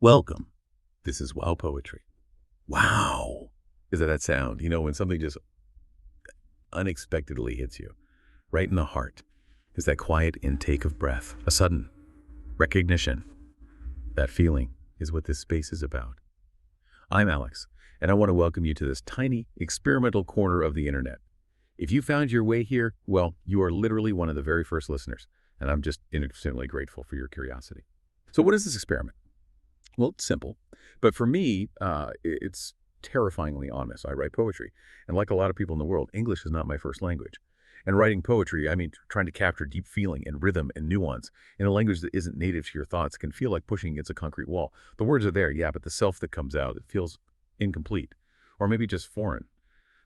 Welcome. This is Wow Poetry. Wow. Is that sound? When something just unexpectedly hits you, right in the heart, is that quiet intake of breath, a sudden recognition. That feeling is what this space is about. I'm Alex, and I want to welcome you to this tiny experimental corner of the internet. If you found your way here, well, you are literally one of the very first listeners, and I'm just instantly grateful for your curiosity. So what is this experiment? Well, it's simple, but for me, it's terrifyingly honest. I write poetry, and like a lot of people in the world, English is not my first language. And writing poetry, I mean, trying to capture deep feeling and rhythm and nuance in a language that isn't native to your thoughts can feel like pushing against a concrete wall. The words are there, yeah, but the self that comes out, it feels incomplete, or maybe just foreign.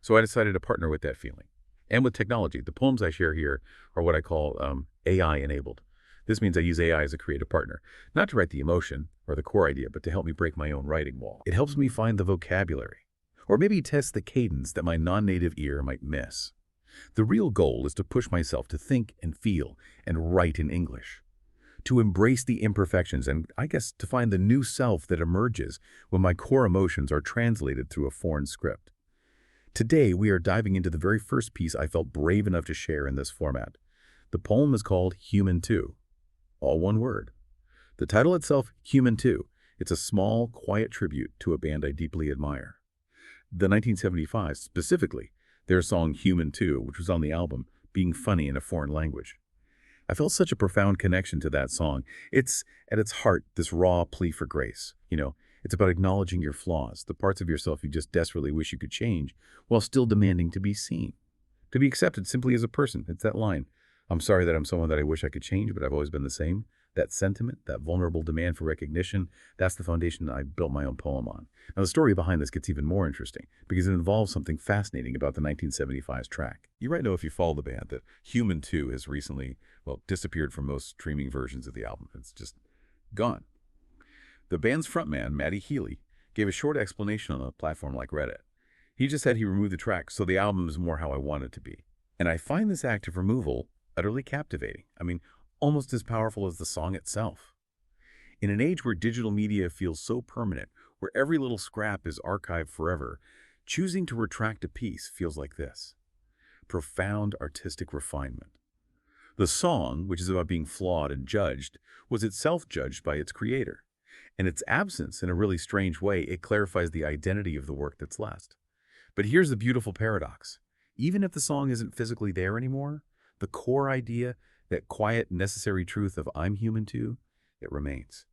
So I decided to partner with that feeling. And with technology, the poems I share here are what I call AI-enabled. This means I use AI as a creative partner, not to write the emotion or the core idea, but to help me break my own writing wall. It helps me find the vocabulary, or maybe test the cadence that my non-native ear might miss. The real goal is to push myself to think and feel and write in English, to embrace the imperfections and, I guess, to find the new self that emerges when my core emotions are translated through a foreign script. Today, we are diving into the very first piece I felt brave enough to share in this format. The poem is called HumanToo. All one word. The title itself, HumanToo, it's a small, quiet tribute to a band I deeply admire. The 1975, specifically, their song HumanToo, which was on the album Being Funny in a Foreign Language. I felt such a profound connection to that song. It's, at its heart, this raw plea for grace. It's about acknowledging your flaws, the parts of yourself you just desperately wish you could change, while still demanding to be seen, to be accepted simply as a person. It's that line. I'm sorry that I'm someone that I wish I could change, but I've always been the same. That sentiment, that vulnerable demand for recognition, that's the foundation I built my own poem on. Now, the story behind this gets even more interesting because it involves something fascinating about the 1975's track. You might know if you follow the band that HumanToo has recently, disappeared from most streaming versions of the album. It's just gone. The band's frontman, Matty Healy, gave a short explanation on a platform like Reddit. He just said he removed the track, so the album is more how I want it to be. And I find this act of removal utterly captivating. I mean, almost as powerful as the song itself. In an age where digital media feels so permanent, where every little scrap is archived forever, choosing to retract a piece feels like this. Profound artistic refinement. The song, which is about being flawed and judged, was itself judged by its creator. And its absence, in a really strange way, it clarifies the identity of the work that's left. But here's the beautiful paradox. Even if the song isn't physically there anymore, the core idea, that quiet, necessary truth of I'm human too, it remains.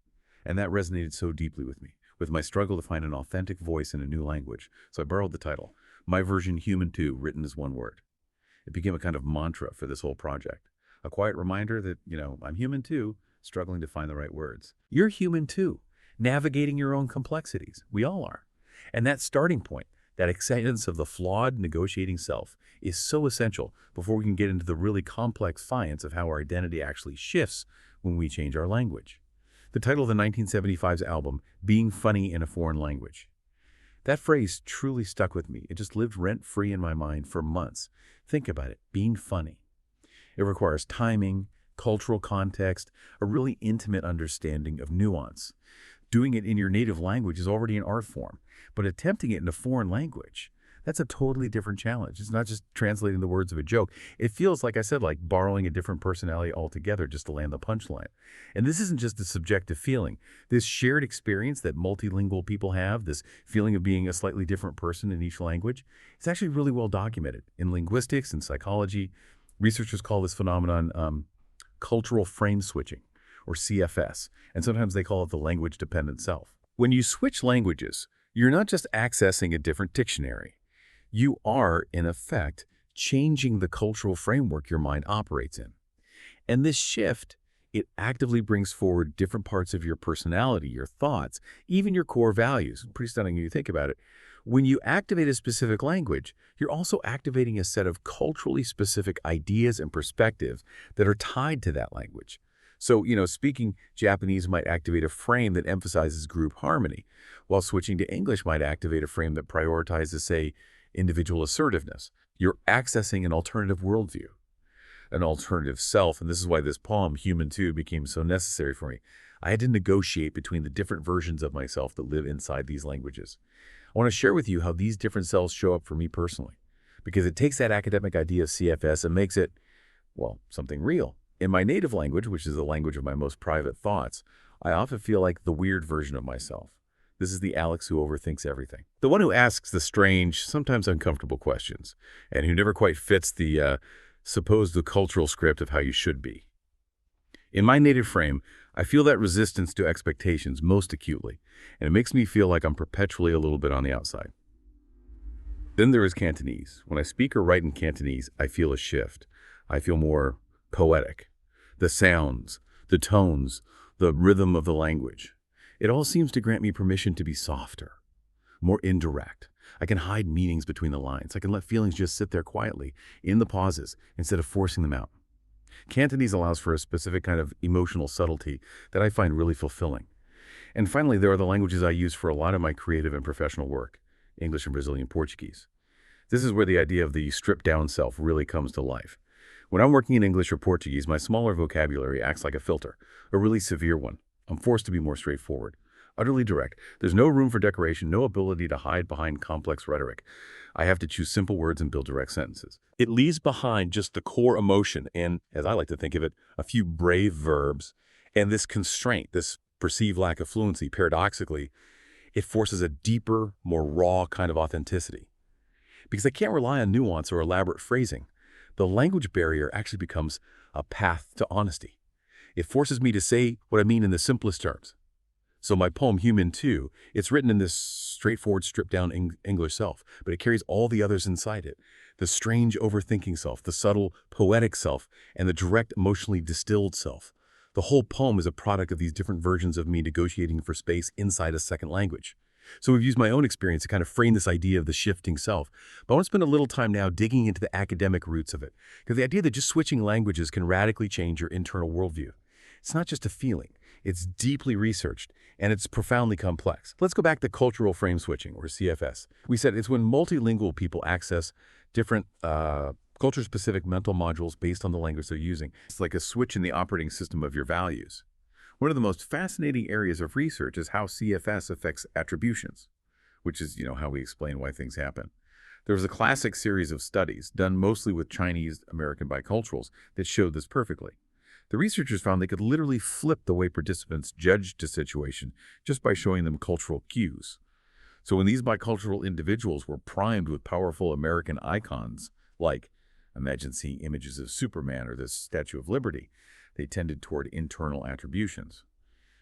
And that resonated so deeply with me, with my struggle to find an authentic voice in a new language. So I borrowed the title, my version HumanToo, written as one word. It became a kind of mantra for this whole project. A quiet reminder that, I'm human too, struggling to find the right words. You're human too, navigating your own complexities. We all are. And that starting point, that acceptance of the flawed, negotiating self, is so essential before we can get into the really complex science of how our identity actually shifts when we change our language. The title of the 1975's album, Being Funny in a Foreign Language. That phrase truly stuck with me. It just lived rent-free in my mind for months. Think about it, being funny. It requires timing, cultural context, a really intimate understanding of nuance. Doing it in your native language is already an art form, but attempting it in a foreign language, that's a totally different challenge. It's not just translating the words of a joke. It feels, like I said, like borrowing a different personality altogether just to land the punchline. And this isn't just a subjective feeling. This shared experience that multilingual people have, this feeling of being a slightly different person in each language, it's actually really well documented. In linguistics and psychology, researchers call this phenomenon cultural frame switching, or CFS, and sometimes they call it the language-dependent self. When you switch languages, you're not just accessing a different dictionary. You are, in effect, changing the cultural framework your mind operates in. And this shift, it actively brings forward different parts of your personality, your thoughts, even your core values. Pretty stunning when you think about it. When you activate a specific language, you're also activating a set of culturally specific ideas and perspectives that are tied to that language. So, speaking Japanese might activate a frame that emphasizes group harmony, while switching to English might activate a frame that prioritizes, say, individual assertiveness. You're accessing an alternative worldview, an alternative self, and this is why this poem, HumanToo, became so necessary for me. I had to negotiate between the different versions of myself that live inside these languages. I want to share with you how these different selves show up for me personally, because it takes that academic idea of CFS and makes it, well, something real. In my native language, which is the language of my most private thoughts, I often feel like the weird version of myself. This is the Alex who overthinks everything. The one who asks the strange, sometimes uncomfortable questions, and who never quite fits the supposed cultural script of how you should be. In my native frame, I feel that resistance to expectations most acutely, and it makes me feel like I'm perpetually a little bit on the outside. Then there is Cantonese. When I speak or write in Cantonese, I feel a shift. I feel more poetic. The sounds, the tones, the rhythm of the language. It all seems to grant me permission to be softer, more indirect. I can hide meanings between the lines. I can let feelings just sit there quietly, in the pauses, instead of forcing them out. Cantonese allows for a specific kind of emotional subtlety that I find really fulfilling. And finally, there are the languages I use for a lot of my creative and professional work, English and Brazilian Portuguese. This is where the idea of the stripped-down self really comes to life. When I'm working in English or Portuguese, my smaller vocabulary acts like a filter, a really severe one. I'm forced to be more straightforward, utterly direct. There's no room for decoration, no ability to hide behind complex rhetoric. I have to choose simple words and build direct sentences. It leaves behind just the core emotion and, as I like to think of it, a few brave verbs. And this constraint, this perceived lack of fluency, paradoxically, it forces a deeper, more raw kind of authenticity. Because I can't rely on nuance or elaborate phrasing. The language barrier actually becomes a path to honesty. It forces me to say what I mean in the simplest terms. So my poem, HumanToo, it's written in this straightforward, stripped-down English self, but it carries all the others inside it. The strange, overthinking self, the subtle, poetic self, and the direct, emotionally distilled self. The whole poem is a product of these different versions of me negotiating for space inside a second language. So we've used my own experience to kind of frame this idea of the shifting self. But I want to spend a little time now digging into the academic roots of it, because the idea that just switching languages can radically change your internal worldview. It's not just a feeling. It's deeply researched, and it's profoundly complex. Let's go back to cultural frame switching, or CFS. We said it's when multilingual people access different culture-specific mental modules based on the language they're using. It's like a switch in the operating system of your values. One of the most fascinating areas of research is how CFS affects attributions, which is, how we explain why things happen. There was a classic series of studies done mostly with Chinese American biculturals that showed this perfectly. The researchers found they could literally flip the way participants judged a situation just by showing them cultural cues. So when these bicultural individuals were primed with powerful American icons, like imagine seeing images of Superman or the Statue of Liberty, they tended toward internal attributions.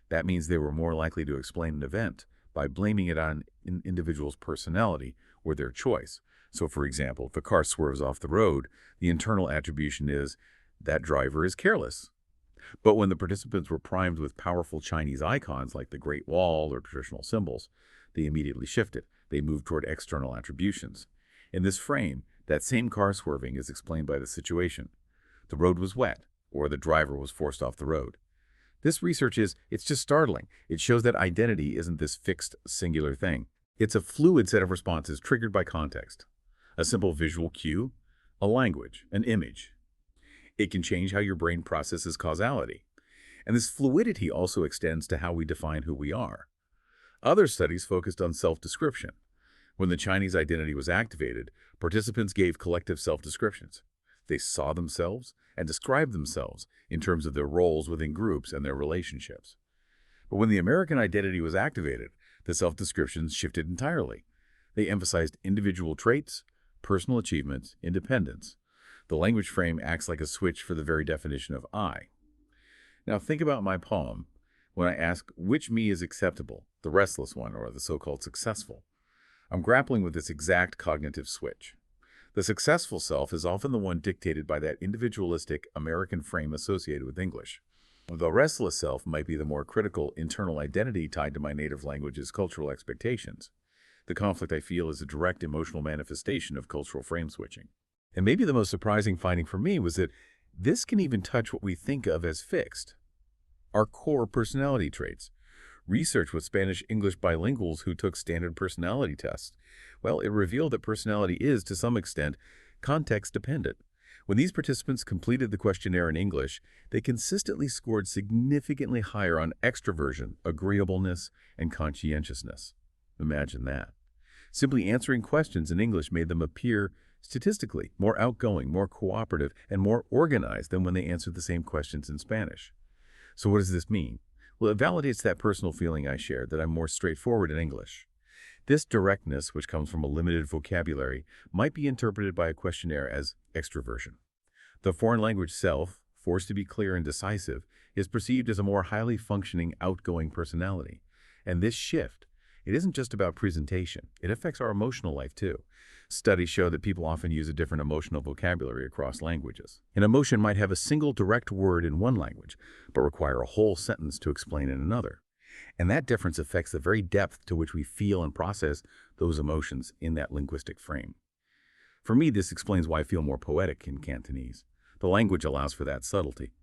That means they were more likely to explain an event by blaming it on an individual's personality or their choice. So for example, if a car swerves off the road, the internal attribution is that driver is careless. But when the participants were primed with powerful Chinese icons like the Great Wall or traditional symbols, they immediately shifted. They moved toward external attributions. In this frame, that same car swerving is explained by the situation. The road was wet, or the driver was forced off the road. This research it's just startling. It shows that identity isn't this fixed, singular thing. It's a fluid set of responses triggered by context. A simple visual cue, a language, an image. It can change how your brain processes causality. And this fluidity also extends to how we define who we are. Other studies focused on self-description. When the Chinese identity was activated, participants gave collective self-descriptions. They saw themselves and described themselves in terms of their roles within groups and their relationships. But when the American identity was activated, the self-descriptions shifted entirely. They emphasized individual traits, personal achievements, independence. The language frame acts like a switch for the very definition of I. Now think about my poem when I ask which me is acceptable, the restless one or the so-called successful. I'm grappling with this exact cognitive switch. The successful self is often the one dictated by that individualistic American frame associated with English. The restless self might be the more critical internal identity tied to my native language's cultural expectations. The conflict I feel is a direct emotional manifestation of cultural frame switching. And maybe the most surprising finding for me was that this can even touch what we think of as fixed, our core personality traits. Research with Spanish-English bilinguals who took standard personality tests, well, it revealed that personality is, to some extent, context-dependent. When these participants completed the questionnaire in English, they consistently scored significantly higher on extroversion, agreeableness, and conscientiousness. Imagine that. Simply answering questions in English made them appear statistically more outgoing, more cooperative, and more organized than when they answered the same questions in Spanish. So what does this mean? Well, it validates that personal feeling I shared, that I'm more straightforward in English. This directness, which comes from a limited vocabulary, might be interpreted by a questionnaire as extroversion. The foreign language self, forced to be clear and decisive, is perceived as a more highly functioning, outgoing personality. And this shift, it isn't just about presentation. It affects our emotional life, too. Studies show that people often use a different emotional vocabulary across languages. An emotion might have a single direct word in one language, but require a whole sentence to explain in another. And that difference affects the very depth to which we feel and process those emotions in that linguistic frame. For me, this explains why I feel more poetic in Cantonese. The language allows for that subtlety.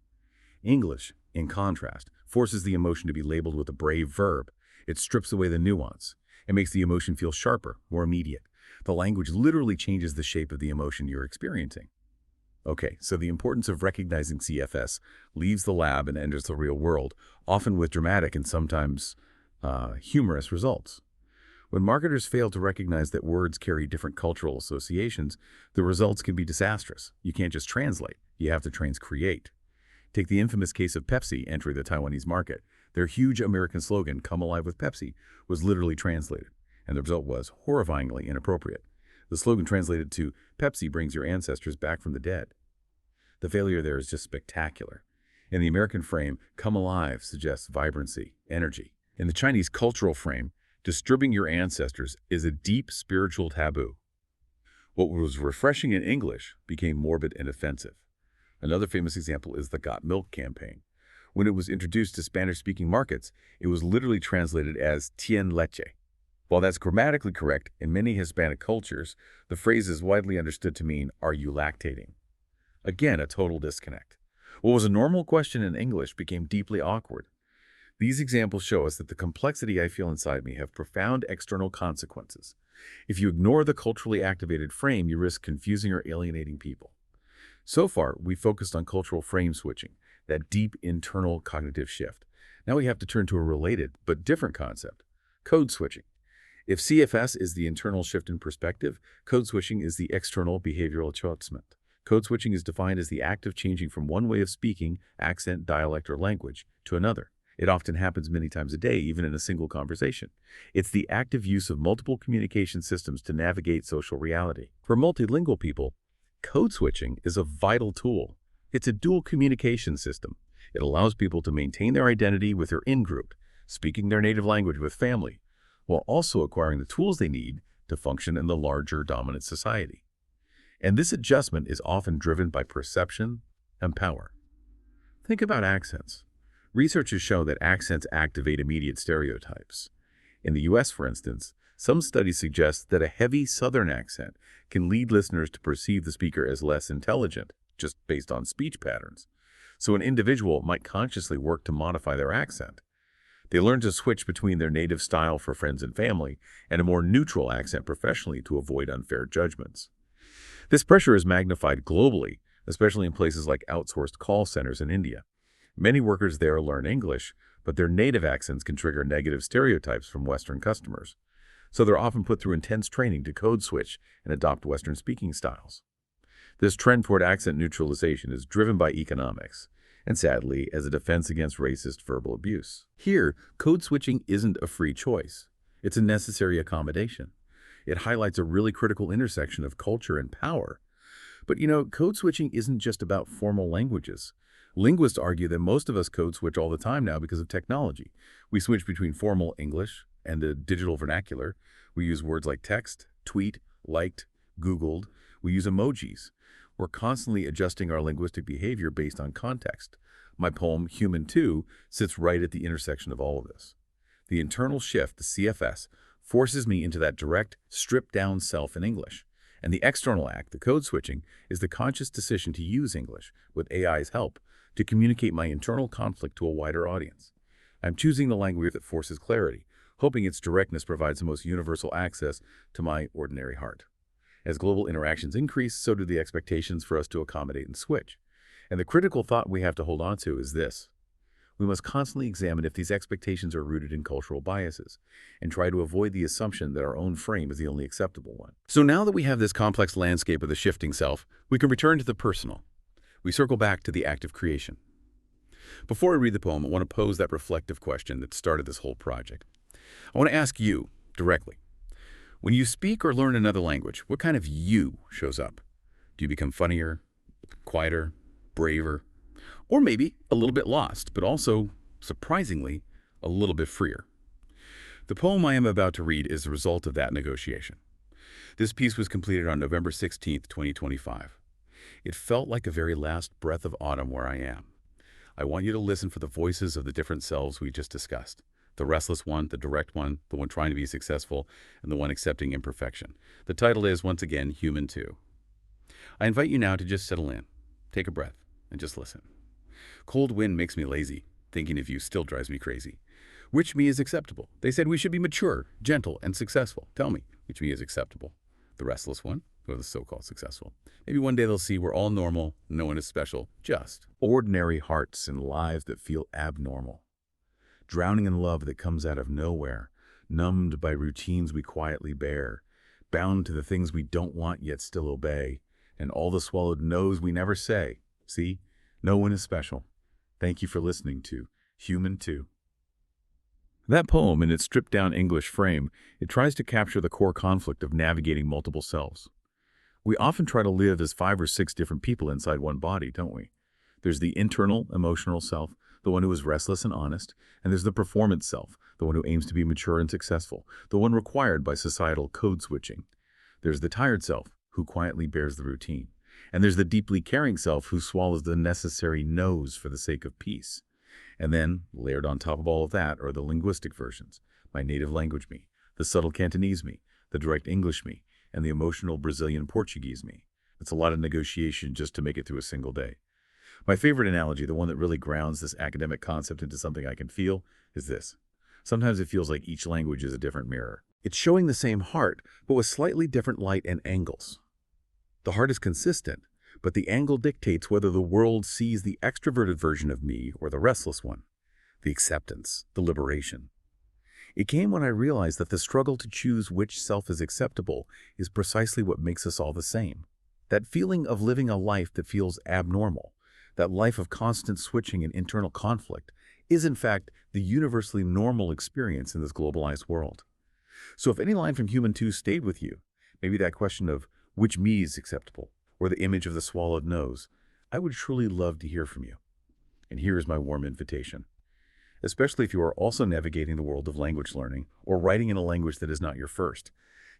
English, in contrast, forces the emotion to be labeled with a brave verb. It strips away the nuance. It makes the emotion feel sharper, more immediate. The language literally changes the shape of the emotion you're experiencing. Okay, so the importance of recognizing CFS leaves the lab and enters the real world, often with dramatic and sometimes humorous results. When marketers fail to recognize that words carry different cultural associations, the results can be disastrous. You can't just translate, you have to transcreate. Take the infamous case of Pepsi entering the Taiwanese market. Their huge American slogan, "Come alive with Pepsi," was literally translated, and the result was horrifyingly inappropriate. The slogan translated to, "Pepsi brings your ancestors back from the dead." The failure there is just spectacular. In the American frame, "come alive" suggests vibrancy, energy. In the Chinese cultural frame, disturbing your ancestors is a deep spiritual taboo. What was refreshing in English became morbid and offensive. Another famous example is the Got Milk campaign. When it was introduced to Spanish-speaking markets, it was literally translated as "tien leche." While that's grammatically correct, in many Hispanic cultures, the phrase is widely understood to mean, "Are you lactating?" Again, a total disconnect. What was a normal question in English became deeply awkward. These examples show us that the complexity I feel inside me have profound external consequences. If you ignore the culturally activated frame, you risk confusing or alienating people. So far, we focused on cultural frame switching, that deep internal cognitive shift. Now we have to turn to a related but different concept, code switching. If CFS is the internal shift in perspective, code switching is the external behavioral adjustment. Code switching is defined as the act of changing from one way of speaking, accent, dialect, or language to another. It often happens many times a day, even in a single conversation. It's the active use of multiple communication systems to navigate social reality. For multilingual people, code switching is a vital tool. It's a dual communication system. It allows people to maintain their identity with their in-group, speaking their native language with family, while also acquiring the tools they need to function in the larger dominant society. And this adjustment is often driven by perception and power. Think about accents. Research has shown that accents activate immediate stereotypes. In the US, for instance, some studies suggest that a heavy Southern accent can lead listeners to perceive the speaker as less intelligent, just based on speech patterns. So an individual might consciously work to modify their accent. They learn to switch between their native style for friends and family and a more neutral accent professionally to avoid unfair judgments. This pressure is magnified globally, especially in places like outsourced call centers in India. Many workers there learn English, but their native accents can trigger negative stereotypes from Western customers. So they're often put through intense training to code switch and adopt Western speaking styles. This trend toward accent neutralization is driven by economics, and sadly, as a defense against racist verbal abuse. Here, code switching isn't a free choice. It's a necessary accommodation. It highlights a really critical intersection of culture and power. But code switching isn't just about formal languages. Linguists argue that most of us code switch all the time now because of technology. We switch between formal English and the digital vernacular. We use words like text, tweet, liked, Googled. We use emojis. We're constantly adjusting our linguistic behavior based on context. My poem, HumanToo, sits right at the intersection of all of this. The internal shift, the CFS, forces me into that direct, stripped-down self in English. And the external act, the code switching, is the conscious decision to use English, with AI's help, to communicate my internal conflict to a wider audience. I'm choosing the language that forces clarity, hoping its directness provides the most universal access to my ordinary heart. As global interactions increase, so do the expectations for us to accommodate and switch. And the critical thought we have to hold on to is this. We must constantly examine if these expectations are rooted in cultural biases and try to avoid the assumption that our own frame is the only acceptable one. So now that we have this complex landscape of the shifting self, we can return to the personal. We circle back to the act of creation. Before I read the poem, I want to pose that reflective question that started this whole project. I want to ask you directly. When you speak or learn another language, what kind of you shows up? Do you become funnier, quieter, braver, or maybe a little bit lost, but also, surprisingly, a little bit freer? The poem I am about to read is the result of that negotiation. This piece was completed on November 16th, 2025. It felt like a very last breath of autumn where I am. I want you to listen for the voices of the different selves we just discussed. The restless one, the direct one, the one trying to be successful, and the one accepting imperfection. The title is, once again, HumanToo. I invite you now to just settle in, take a breath, and just listen. Cold wind makes me lazy. Thinking of you still drives me crazy. Which me is acceptable? They said we should be mature, gentle, and successful. Tell me, which me is acceptable? The restless one, or the so-called successful? Maybe one day they'll see we're all normal, no one is special, just ordinary hearts and lives that feel abnormal. Drowning in love that comes out of nowhere, numbed by routines we quietly bear, bound to the things we don't want yet still obey, and all the swallowed no's we never say. See, no one is special. Thank you for listening to HumanToo. That poem, in its stripped-down English frame, it tries to capture the core conflict of navigating multiple selves. We often try to live as 5 or 6 different people inside one body, don't we? There's the internal, emotional self, the one who is restless and honest, and there's the performance self, the one who aims to be mature and successful, the one required by societal code switching. There's the tired self, who quietly bears the routine. And there's the deeply caring self who swallows the necessary no's for the sake of peace. And then, layered on top of all of that, are the linguistic versions, my native language me, the subtle Cantonese me, the direct English me, and the emotional Brazilian Portuguese me. It's a lot of negotiation just to make it through a single day. My favorite analogy, the one that really grounds this academic concept into something I can feel, is this. Sometimes it feels like each language is a different mirror. It's showing the same heart, but with slightly different light and angles. The heart is consistent, but the angle dictates whether the world sees the extroverted version of me or the restless one, the acceptance, the liberation. It came when I realized that the struggle to choose which self is acceptable is precisely what makes us all the same. That feeling of living a life that feels abnormal, that life of constant switching and internal conflict, is in fact the universally normal experience in this globalized world. So if any line from HumanToo stayed with you, maybe that question of which me is acceptable, or the image of the swallowed nose, I would truly love to hear from you. And here is my warm invitation. Especially if you are also navigating the world of language learning or writing in a language that is not your first.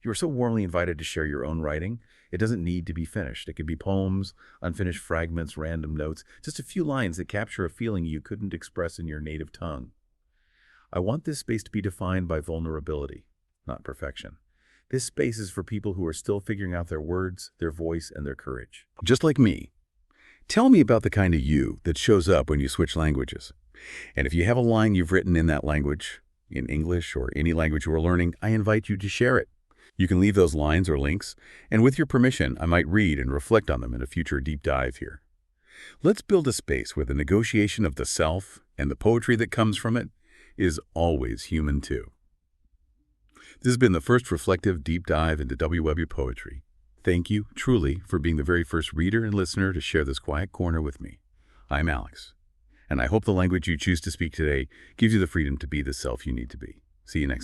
You are so warmly invited to share your own writing. It doesn't need to be finished. It could be poems, unfinished fragments, random notes, just a few lines that capture a feeling you couldn't express in your native tongue. I want this space to be defined by vulnerability, not perfection. This space is for people who are still figuring out their words, their voice, and their courage. Just like me. Tell me about the kind of you that shows up when you switch languages. And if you have a line you've written in that language, in English or any language you are learning, I invite you to share it. You can leave those lines or links, and with your permission, I might read and reflect on them in a future deep dive here. Let's build a space where the negotiation of the self and the poetry that comes from it is always HumanToo. This has been the first reflective deep dive into WOWPoetry. Thank you, truly, for being the very first reader and listener to share this quiet corner with me. I'm Alex, and I hope the language you choose to speak today gives you the freedom to be the self you need to be. See you next time.